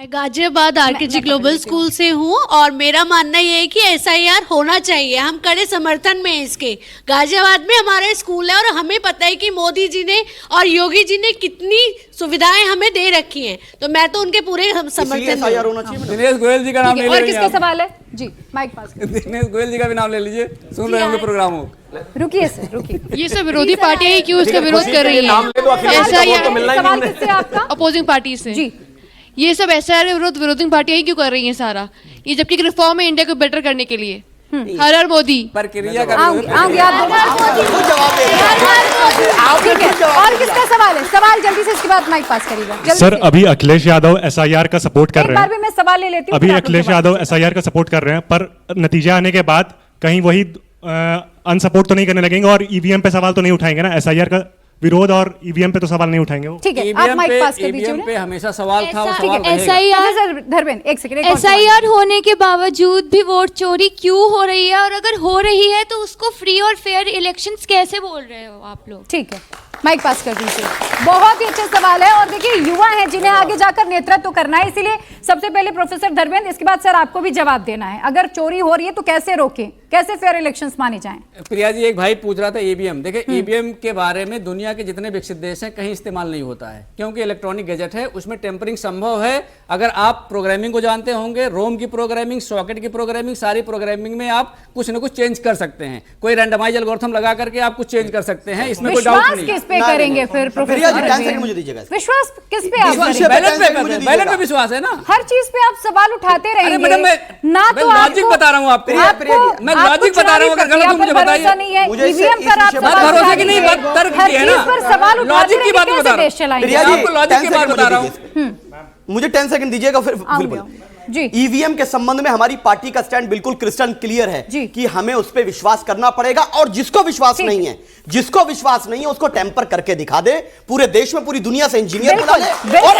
मैं Ghaziabad RKG global school से हूँ और मेरा मानना ये है कि एसआईआर होना चाहिए। हम कड़े समर्थन में हैं इसके। गाजियाबाद में हमारा स्कूल है और हमें पता है कि मोदी जी ने और योगी जी ने कितनी सुविधाएं हमें दे रखी हैं, तो मैं तो उनके पूरे समर्थन में हूं। दिनेश गोयल जी का नाम ले लीजिए। और किसका सवाल है जी? माइक पास। दिनेश गोयल जी का भी नाम ले लीजिए, सुन रहे होंगे प्रोग्राम को। रुकिए सर, रुकिए। ये सब विरोधी पार्टियां क्यों इसका विरोध कर रही है? सवाल किससे आपका? अपोजिंग पार्टी से जी। ये सब एसआईआर विरोध विरोधी पार्टियां क्यों कर रही हैं सारा? ये जबकि रिफॉर्म है इंडिया को बेटर करने के लिए। हर हर मोदी प्रक्रिया का और किसका सवाल है? सवाल जल्दी से, इसके बाद माइक पास करिएगा। सर, अभी अखिलेश यादव एसआईआर का सपोर्ट कर रहे हैं। एक बार भी मैं सवाल ले लेती हूं। अभी अखिलेश यादव एसआईआर का सपोर्ट कर रहे हैं, पर नतीजा आने के बाद कहीं वही अनसपोर्ट तो नहीं करने लगेंगे और ईवीएम पे सवाल तो नहीं उठाएंगे ना? एसआईआर का विरोध और ईवीएम पे तो सवाल नहीं उठाएंगे वो। ठीक है, आप माइक पास कर दीजिए। ईवीएम पे हमेशा सवाल था, वो सवाल रहेगा। एसआईआर धर्मेंद्र एक सेकंड। एसआईआर होने के बावजूद भी वोट चोरी क्यों हो रही है? और अगर हो रही है तो उसको फ्री और फेयर इलेक्शंस कैसे बोल रहे हो आप लोग? ठीक है, माइक पास कर दीजिए। बहुत ही अच्छा सवाल है और देखिए युवा हैं जिन्हें आगे जाकर नेतृत्व करना है, इसीलिए सबसे पहले प्रोफेसर धर्मेंद्र, इसके बाद सर आपको भी जवाब देना है। अगर चोरी हो रही है तो कैसे रोकें, कैसे फेयर इलेक्शंस माने जाएं? प्रिया जी, एक भाई पूछ रहा था ईवीएम। देखिए, ईवीएम के बारे में दुनिया के जितने विकसित देश हैं कहीं इस्तेमाल नहीं होता है, क्योंकि इलेक्ट्रॉनिक गैजेट है, उसमें टेम्परिंग संभव है। अगर आप प्रोग्रामिंग को जानते होंगे, रोम की प्रोग्रामिंग, सॉकेट की प्रोग्रामिंग, सारी प्रोग्रामिंग में आप कुछ न कुछ चेंज कर सकते हैं। कोई रैंडमाइज एल्गोरिथम लगा करके आप कुछ चेंज कर सकते हैं, इसमें कोई डाउट नहीं। किस पे करेंगे फिर प्रोफेसर? मुझे दीजिएगा विश्वास किस पे? आप बैलेट पे विश्वास है ना? हर चीज पे आप सवाल उठाते रहेंगे। मैडम, मैं लॉजिक बता रहा हूँ आपको। मैं लॉजिक बता रहा हूँ, अगर गलत हो मुझे बताइए। ईवीएम पर आप बात भरोसे की नहीं, बात तर्क की है ना। लॉजिक की बात बता रहा हूँ, आपको लॉजिक की बात बता रहा हूँ। मुझे 10 सेकंड दीजिएगा फिर। ईवीएम के संबंध में हमारी पार्टी का स्टैंड बिल्कुल क्रिस्टल क्लियर है कि हमें उस पर विश्वास करना पड़ेगा और जिसको विश्वास नहीं है उसको टेम्पर करके दिखा दे। पूरे देश में, पूरी दुनिया से इंजीनियर बुला ले और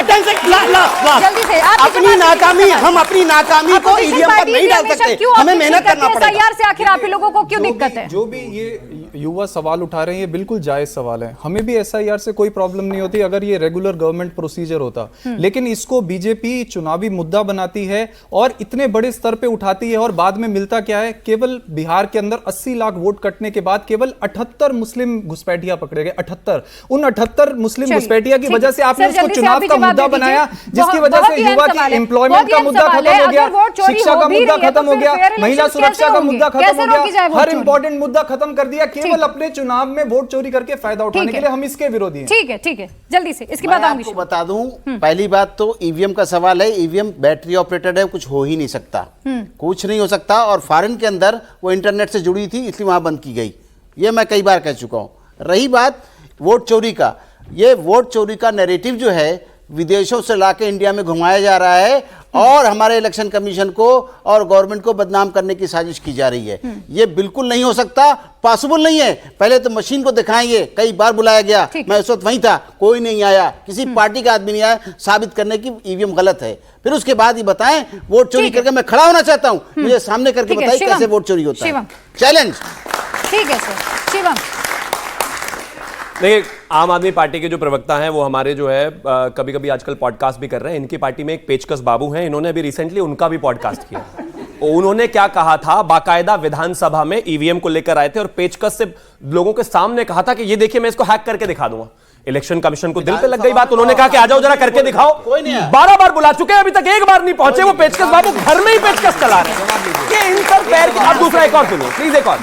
हम अपनी नाकामी को ईवीएम पर नहीं डाल सकते। हमें मेहनत करना पड़ेगा। से आखिर आप लोगों को क्यों दिक्कत है? जो भी ये युवा सवाल उठा रहे हैं, ये बिल्कुल जायज सवाल है। हमें भी एसआईआर से कोई प्रॉब्लम नहीं होती अगर ये रेगुलर गवर्नमेंट प्रोसीजर होता, लेकिन इसको बीजेपी चुनावी मुद्दा बनाती है और इतने बड़े स्तर पे उठाती है और बाद में मिलता क्या है? केवल बिहार के अंदर 80 लाख वोट कटने के बाद केवल 78 मुस्लिम घुसपैठिया पकड़े गए। 78 उन 78 मुस्लिम घुसपैठिया की वजह से आपने उसको चुनाव का मुद्दा बनाया, जिसकी वजह से युवा की एम्प्लॉयमेंट का मुद्दा खत्म हो गया, शिक्षा का मुद्दा खत्म हो गया, महिला सुरक्षा का मुद्दा खत्म हो गया, हर इंपॉर्टेंट मुद्दा खत्म कर दिया केवल अपने चुनाव में वोट चोरी करके फायदा उठाने के लिए। हम इसके विरोधी हैं। ठीक है, ठीक है, जल्दी से इसके बाद आपको बता दूं, पहली बात तो ईवीएम का सवाल है। ईवीएम बैटरी ऑपरेटेड है, कुछ हो ही नहीं सकता, कुछ नहीं हो सकता। और फॉरेन के अंदर वो इंटरनेट से जुड़ी थी, इसलिए वहां बंद की गई। ये मैं कई बार कह चुका हूं। रही बात वोट चोरी का, ये वोट चोरी का नैरेटिव जो है विदेशों से लाके इंडिया में घुमाया जा रहा है और हमारे इलेक्शन कमीशन को और गवर्नमेंट को बदनाम करने की साजिश की जा रही है। ये बिल्कुल नहीं हो सकता, पॉसिबल नहीं है। पहले तो मशीन को दिखाएंगे, कई बार बुलाया गया, मैं उस वक्त वहीं था, कोई नहीं आया, किसी पार्टी का आदमी नहीं आया साबित करने की ईवीएम गलत है। फिर उसके बाद ही बताएं वोट चोरी करके। मैं खड़ा होना चाहता हूं, मुझे सामने करके बताइए कैसे वोट चोरी होता है। चैलेंज। ठीक है सर। शिवम, देखिए, आम आदमी पार्टी के जो प्रवक्ता हैं वो हमारे जो है कभी कभी आजकल पॉडकास्ट भी कर रहे हैं। इनकी पार्टी में एक पेचकस बाबू हैं, इन्होंने अभी रिसेंटली उनका भी पॉडकास्ट किया। उन्होंने क्या कहा था, बाकायदा विधानसभा में ईवीएम को लेकर आए थे और पेचकस से लोगों के सामने कहा था कि ये देखिए मैं इसको हैक करके दिखा दूंगा। इलेक्शन कमीशन को दिल पे लग गई बात, उन्होंने कहा कि आ जाओ जरा करके दिखाओ। 12 बार बुला चुके हैं, अभी तक एक बार नहीं पहुंचे। वो पेचकस बाबू घर में ही पेचकस चला रहे हैं। ये इन पर पैर। अब दूसरा एक और सुनो प्लीज, एक और।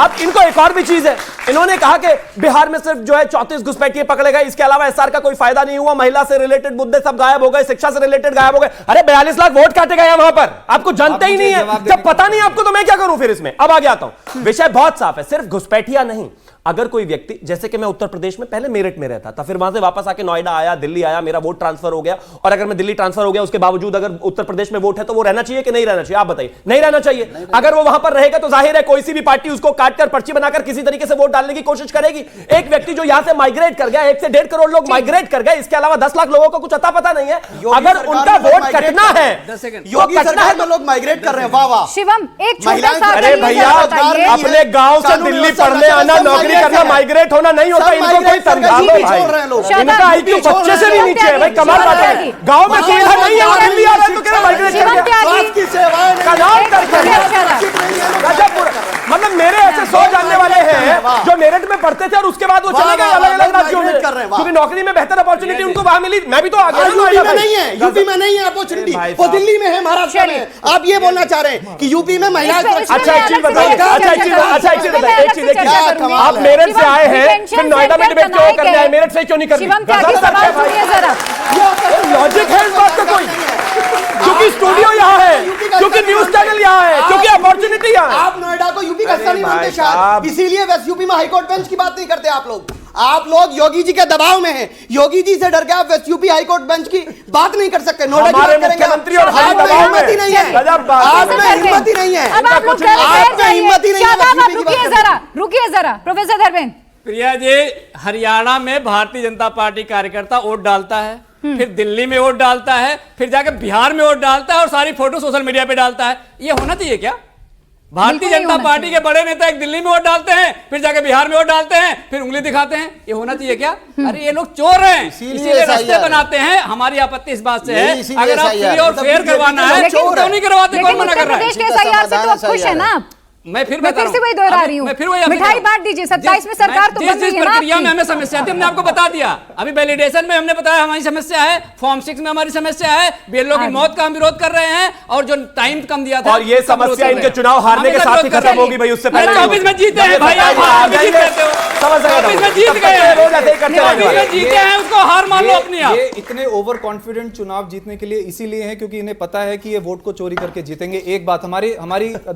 अब इनको एक और भी चीज है, इन्होंने कहा कि बिहार में सिर्फ जो है 34 घुसपैठिए पकड़े गए, इसके अलावा एसआर का कोई फायदा नहीं हुआ, महिला से रिलेटेड मुद्दे सब गायब हो गए, शिक्षा से रिलेटेड गायब हो गए। अरे 42 लाख वोट काटे गए वहां पर, आपको जानते ही नहीं है। जब पता नहीं आपको तो मैं क्या करूं फिर इसमें? अब आगे आता हूं, विषय बहुत साफ है, सिर्फ घुसपैठिया नहीं। अगर कोई व्यक्ति, जैसे कि मैं उत्तर प्रदेश में पहले मेरठ में रहता था, फिर वहां से वापस आके नोएडा आया, दिल्ली आया, मेरा वोट ट्रांसफर हो गया, और अगर मैं दिल्ली ट्रांसफर हो गया उसके बावजूद अगर उत्तर प्रदेश में वोट है तो वो रहना चाहिए कि नहीं रहना चाहिए? आप बताइए। नहीं रहना चाहिए। अगर वो वहां पर रहेगा तो जाहिर है कोई सी भी पार्टी उसको काटकर पर्ची बनाकर किसी तरीके से वोट डालने की कोशिश करेगी। एक व्यक्ति जो यहां से माइग्रेट कर गया, 1 से 1.5 करोड़ लोग माइग्रेट कर गए, इसके अलावा 10 लाख लोगों को कुछ अता पता नहीं है। अगर उनका वोट कटना है, योगी सरकार में लोग माइग्रेट कर रहे हैं। वाह वाह। शिवम, एक छोटा सा, अरे भैया, अपने गांव से दिल्ली पढ़ने आना, नौकरी करना, माइग्रेट होना नहीं होता। इनको कोई समझा दो भाई, इनका आईक्यू बच्चे से भी नीचे है भाई। कमाल बात है, गांव में सुविधा नहीं है, दिल्ली आ रहे मेरिट में पढ़ते थे और उसके बाद वो चले गए अलग अलग राज्यों में, क्योंकि नौकरी में बेहतर अपॉर्चुनिटी उनको वहां मिली। मैं भी तो आ गया। यूपी में नहीं है, यूपी में नहीं है अपॉर्चुनिटी, वो दिल्ली में है, महाराष्ट्र में। आप ये बोलना चाह रहे हैं कि यूपी में महिला। अच्छा एक चीज बताइए, एक चीज देखिए, आप मेरठ से आए हैं, फिर नोएडा में डिबेट क्यों करने आए, मेरठ से क्यों नहीं करनी? लॉजिक है इस बात का कोई? क्योंकि स्टूडियो यहाँ है, क्योंकि न्यूज चैनल यहाँ है, क्योंकि अपॉर्चुनिटी यहाँ है। आप नोएडा को यूपी का हिस्सा नहीं मानते शायद, इसीलिए वेस्ट यूपी में हाईकोर्ट बेंच की बात नहीं करते आप लोग। आप लोग योगी जी के दबाव में हैं, योगी जी से डर के आप वेस्ट यूपी हाईकोर्ट बेंच की बात नहीं कर सकते। नोएडा हमारे मुख्यमंत्री और हम दबाव में, हिम्मत ही नहीं है, आप में हिम्मत ही नहीं है, अब आप लोग हिम्मत ही नहीं है। रुकिए जरा प्रोफेसर धर्मेंद्र। प्रिया जी, हरियाणा में भारतीय जनता पार्टी कार्यकर्ता वोट डालता है, फिर दिल्ली में वोट डालता है, फिर जाकर बिहार में वोट डालता है और सारी फोटो सोशल मीडिया पे डालता है। ये होना चाहिए क्या? भारतीय जनता पार्टी के बड़े नेता एक दिल्ली में वोट डालते हैं, फिर जाके बिहार में वोट डालते हैं, फिर उंगली दिखाते हैं। ये होना चाहिए क्या? अरे ये लोग चोर हैं, इसीलिए रास्ते बनाते हैं। हमारी आपत्ति इस बात से है, अगर आप फ्री और फेयर करवाना है तो क्यों नहीं करवाते? कौन मना कर रहा है? SIR से तो आप खुश है ना? मैं फिर से वही दोहरा रही हूँ, मिठाई बांट दीजिए। 27 में सरकार तो बन रही है ना प्रक्रिया में आपकी। हमें समस्या थी, हमने आपको बता दिया। अभी वैलिडेशन में हमने बताया हमारी समस्या है, फॉर्म 6 में हमारी समस्या है, बीएलओ की मौत का हम विरोध कर रहे हैं और जो टाइम कम दिया था। और ये समस्या इनके चुनाव हारने के साथ ही खत्म होगी भाई, उससे पहले 24 में जीते हैं भाई, आप 24 में जीत गए, रोज ऐसे ही करते 24 में जीते हैं, उसको हार मान लो अपनी आप। ये इतने ओवर कॉन्फिडेंट चुनाव जीतने के लिए इसीलिए है क्योंकि इन्हें पता है कि ये वोट को चोरी करके जीतेंगे। एक बात हमारी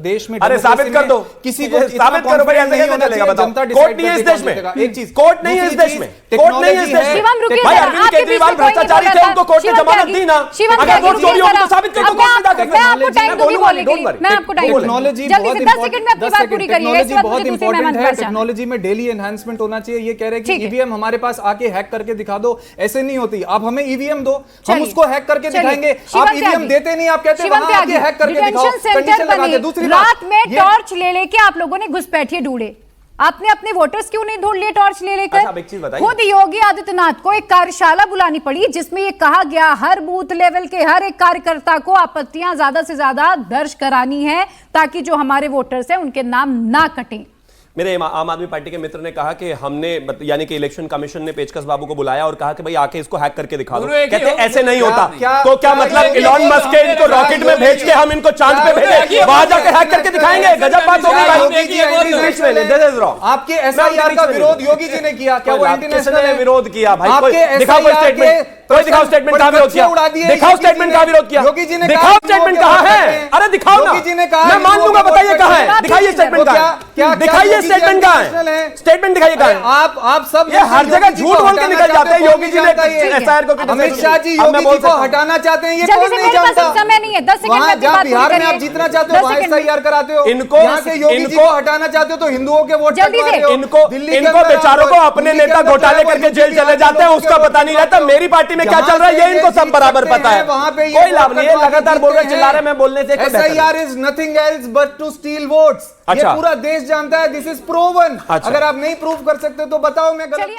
देश में अरे साबित कर दो, किसी साबित करो भाई, ऐसे कैसे चलेगा बताओ? कोर्ट नहीं है इस देश में, एक चीज कोर्ट नहीं है इस देश में, कोर्ट नहीं है इस देश शिवम में। रुकिए भाई जरा, अरविंद आपके बीच केजरीवाल में कोई नहीं भ्रष्टाचारी बोल थे, रहा उनको था। कोर्ट ने शिवम जमानत त्यागी, दी ना। शिवम अगर त्यागी, वोट चोरी रुकिए होगी तो जरा। साबित कर दो, अब कौन सी ताकत मैं है? आपको टाइम दूंगी बोलने के लिए, मैं आपको टाइम टेक्नोलॉजी जल्दी से 10 सेकंड में अपनी बात पूरी करिए, इसके बाद मुझे दूसरे मेहमान है। पर जाना। टेक्नोलॉजी में डेली एनहांसमेंट होना चाहिए। ये कह रहे हैं कि ठीक है। ईवीएम हमारे पास आके हैक करके दिखा दो, ऐसे नहीं होती। आप हमें ईवीएम दो, हम चलिए। उसको हैक करके चलिए। दिखाएंगे। शिवम आप ईवीएम त्यागी। देते नहीं, आप कहते हैं शिवम वहां आके त्यागी, हैक करके दिखाओ, डिटेंशन सेंटर कंडीशन लगा के। बने, दूसरी रात में ये- टॉर्च ले लेके आप लोगों ने घुसपैठिए ढूंढे। आपने अपने वोटर्स क्यों नहीं ढूंढ लिए टॉर्च ले लेकर? अच्छा, अब एक चीज बताइए। खुद योगी आदित्यनाथ को एक कार्यशाला बुलानी पड़ी जिसमें ये कहा गया हर बूथ लेवल के हर एक कार्यकर्ता को आपत्तियां ज्यादा से ज्यादा दर्ज करानी है ताकि जो हमारे वोटर्स हैं उनके नाम ना कटें। मेरे आम आदमी पार्टी के मित्र ने कहा कि हमने यानी कि इलेक्शन कमीशन ने पेचकस बाबू को बुलाया और कहा कि भाई आके इसको हैक करके दिखा दो। कहते ऐसे नहीं होता। तो क्या मतलब इलॉन मस्क के इनको रॉकेट में भेज के हम इनको चांद पे भेजे, वहां जाके हैक करके दिखाएंगे? गजब बात हो गई भाई। आपके SIR का विरोध योगी जी ने किया, क्या वो इंटरनेशनल ने विरोध किया भाई? आपके दिखाओ कोई स्टेटमेंट, कोई दिखाओ स्टेटमेंट कहां विरोध किया? दिखाओ स्टेटमेंट कहां विरोध किया? योगी जी ने दिखाओ स्टेटमेंट कहां है? अरे दिखाओ ना, योगी जी ने कहा मैं मान लूंगा, बताइए कहां है? दिखाइए स्टेटमेंट कहां है? दिखाइए स्टेटमेंट कहां है? स्टेटमेंट दिखाइए कहां है? आप सब ये हर जगह झूठ बोल के निकल जाते हैं। योगी जी ने SIR को अमित शाह जी योगी जी को हटाना चाहते हैं, ये जल्दी कौन से, नहीं मेरे पास जानता? समय नहीं है, 10 सेकंड में अपनी बात पूरी बिहार में करिए। आप जीतना चाहते हो 10 वहां सेकंड में। SIR कराते हो, इनको- यहाँ से योगी जी इनको- को हटाना चाहते हो तो हिंदुओं के वोट जल्दी कटवा से। रहे हो। इनको दिल्ली के इनको अंदर बेचारों को आप- अपने दिल्ली के नेता अंदर घोटाले आप करके हिंदू जेल के चले जाते हैं, उसका पता नहीं रहता। मेरी पार्टी में क्या चल रहा है ये इनको सब बराबर पता है। वहां पे कोई लाभ नहीं है, लगातार बोल रहे चिल्ला रहे, मैं बोलने से कोई बेहतर नहीं। SIR is nothing else but to steal votes. ये अच्छा। पूरा देश जानता है, दिस इज प्रूवन। अच्छा। अगर आप नहीं प्रूव कर सकते तो बताओ, मैं गलत चलिए।